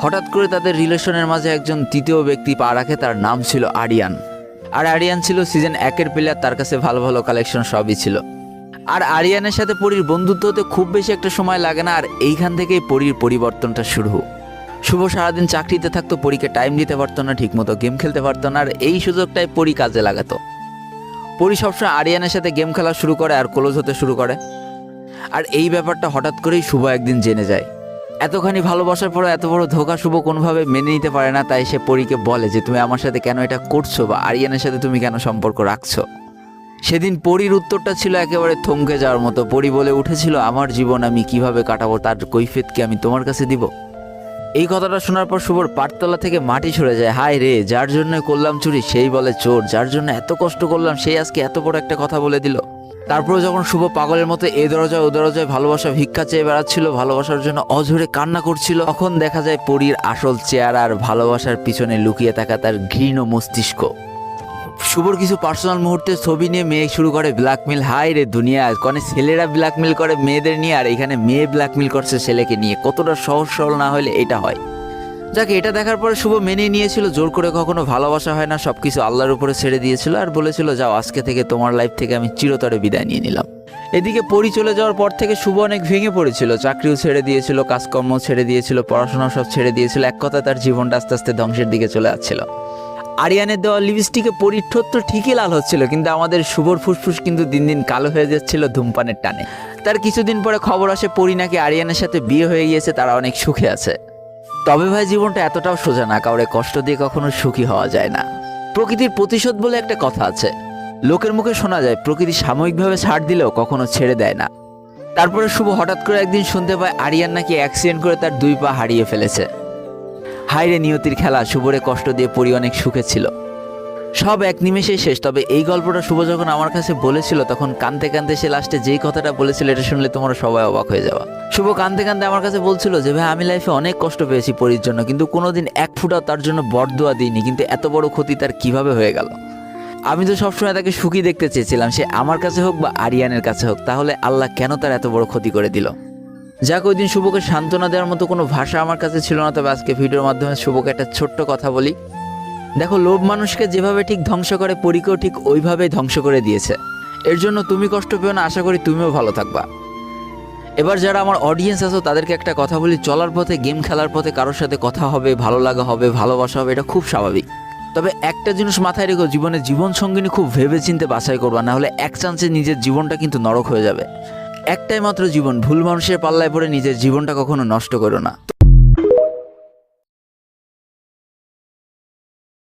হঠাৎ করে তাদের রিলেশনের মাঝে একজন তৃতীয় ব্যক্তি পা রাখে, তার নাম ছিল আরিয়ান। আর আরিয়ান ছিল সিজন 1-এর প্লেয়ার, তার কাছে ভালো ভালো কালেকশন সবই ছিল। আর আরিয়ানের সাথে পরীর বন্ধুত্ব হতে খুব বেশি একটা সময় লাগে না, আর এইখান থেকেই পরীর পরিবর্তনটা শুরু। শুভ সারাদিন চাকরিতে থাকতো, পরীকে টাইম দিতে পারতো না, ঠিকমতো গেম খেলতে পারতো না, আর এই সুযোগটাই পরী কাজে লাগাতো। পরী সবসময় আরিয়ানের সাথে গেম খেলা শুরু করে আর ক্লোজ হতে শুরু করে। আর এই ব্যাপারটা হঠাৎ করেই শুভ একদিন জেনে যায়। এতখানি ভালোবাসার পরও এত বড় ধোঁকা শুভ কোনোভাবে মেনে নিতে পারে না, তাই সে পরীকে বলে যে তুমি আমার সাথে কেন এটা করছো, বা আরিয়ানের সাথে তুমি কেন সম্পর্ক রাখছো। সেদিন পরীর উত্তরটা ছিল একেবারে থমকে যাওয়ার মতো। পরী বলে উঠেছিল, আমার জীবন আমি কিভাবে কাটাবো তার কৈফিয়ত কি আমি তোমার কাছে দিব? এই কথাটা শোনার পর শুভর পাটতলা থেকে মাটি সরে যায়। হায় রে, যার জন্য করলাম চুরি সেই বলে চোর, যার জন্য এত কষ্ট করলাম সেই আজকে এত বড় একটা কথা বলে দিল। তারপরে যখন শুভ পাগলের মতো এ দরজায় ও দরজায় ভালোবাসা ভিক্ষা চেয়ে বেড়াচ্ছিল, ভালোবাসার জন্য অঝরে কান্না করছিল, তখন দেখা যায় পরীর আসল চেহারা আর ভালোবাসার পিছনে লুকিয়ে থাকা তার ঘৃণ মস্তিষ্ক। শুভর কিছু পার্সোনাল মুহূর্তের ছবি নিয়ে মেয়ে শুরু করে ব্ল্যাকমেল। হাই রে দুনিয়া, কনে ছেলেরা ব্ল্যাকমেল করে মেয়েদের নিয়ে, আর এখানে মেয়ে ব্ল্যাকমেল করছে ছেলেকে নিয়ে। কতটা সহজ সরল না হলে এটা হয়। যাকে এটা দেখার পরে শুভ মেনে নিয়েছিল। জোর করে কখনো ভালোবাসা হয় না, সবকিছু আল্লাহর উপরে ছেড়ে দিয়েছিল আর বলেছিল, যাও আজকে থেকে তোমার লাইফ থেকে আমি চিরতরে বিদায় নিয়ে নিলাম। এদিকে পরী চলে যাওয়ার পর থেকে শুভ অনেক ভেঙে পড়েছিল। চাকরিও ছেড়ে দিয়েছিল, কাজকর্ম ছেড়ে দিয়েছিল, পড়াশোনা সব ছেড়ে দিয়েছিল। এক কথায় তার জীবনটা আস্তে আস্তে ধ্বংসের দিকে চলে যাচ্ছিল। আরিয়ানের দেওয়া লিপস্টিকে পরীর ঠোঁট তো ঠিকই লাল হচ্ছিল, কিন্তু আমাদের শুভর ফুসফুস কিন্তু দিন দিন কালো হয়ে যাচ্ছিল ধূমপানের টানে। তার কিছুদিন পরে খবর আসে পরী নাকি আরিয়ানের সাথে বিয়ে হয়ে গিয়েছে, তারা অনেক সুখে আছে। তবে ভাই, জীবনটা এতটাও সোজা না, কাউরে কষ্ট দিয়ে কখনো সুখী হওয়া যায় না। প্রকৃতির প্রতিশোধ বলে একটা কথা আছে। লোকের মুখে শোনা যায় প্রকৃতি সাময়িকভাবে ছাড় দিলেও কখনো ছেড়ে দেয় না। তারপরে শুভ হঠাৎ করে একদিন শুনতে পায় আরিয়ান নাকি অ্যাক্সিডেন্ট করে তার 2 পা হারিয়ে ফেলেছে। হায়রে নিয়তির খেলা, শুভরে কষ্ট দিয়ে পরী অনেক সুখে ছিল। সব এক নিমেষেই শেষ। তবে এই গল্পটা শুভ যখন আমার কাছে বলেছিল, তখন কাঁদতে কাঁদতে সে লাস্টে যেই কথাটা বলেছিল, এটা শুনলে তোমরা সবাই অবাক হয়ে যাওয়া। শুভ কাঁদতে কাঁদতে আমার কাছে বলছিল যে, ভাই আমি লাইফে অনেক কষ্ট পেয়েছি পরীর জন্য, কিন্তু কোনোদিন এক ফুটাও তার জন্য বরদোয়া দিইনি, কিন্তু এত বড় ক্ষতি তার কিভাবে হয়ে গেল। আমি তো সবসময় তাকে সুখী দেখতে চেয়েছিলাম, সে আমার কাছে হোক বা আরিয়ানের কাছে হোক, তাহলে আল্লাহ কেন তার এত বড় ক্ষতি করে দিল। যাক, ওই দিন শুভকে সান্ত্বনা দেওয়ার মতো কোনো ভাষা আমার কাছে ছিল না। তবে আজকে ভিডিওর মাধ্যমে শুভকে একটা ছোট্ট কথা বলি। দেখো, লোভ মানুষকে যেভাবে ঠিক ধ্বংস করে, পরীকেও ঠিক ওইভাবেই ধ্বংস করে দিয়েছে। এর জন্য তুমি কষ্ট পেও না, আশা করি তুমিও ভালো থাকবা। এবার যারা আমার অডিয়েন্স আছো তাদেরকে একটা কথা বলি, চলার পথে, গেম খেলার পথে কারোর সাথে কথা হবে, ভালো লাগা হবে, ভালোবাসা হবে, এটা খুব স্বাভাবিক। তবে একটা জিনিস মাথায় রেখো, জীবনে জীবন সঙ্গিনী খুব ভেবে চিন্তে বাছাই করবা, না হলে এক চান্সে নিজের জীবনটা কিন্তু নরক হয়ে যাবে। একটাই মাত্র জীবন, ভুল মানুষের পাল্লায় পড়ে নিজের জীবনটা কখনো নষ্ট করো না।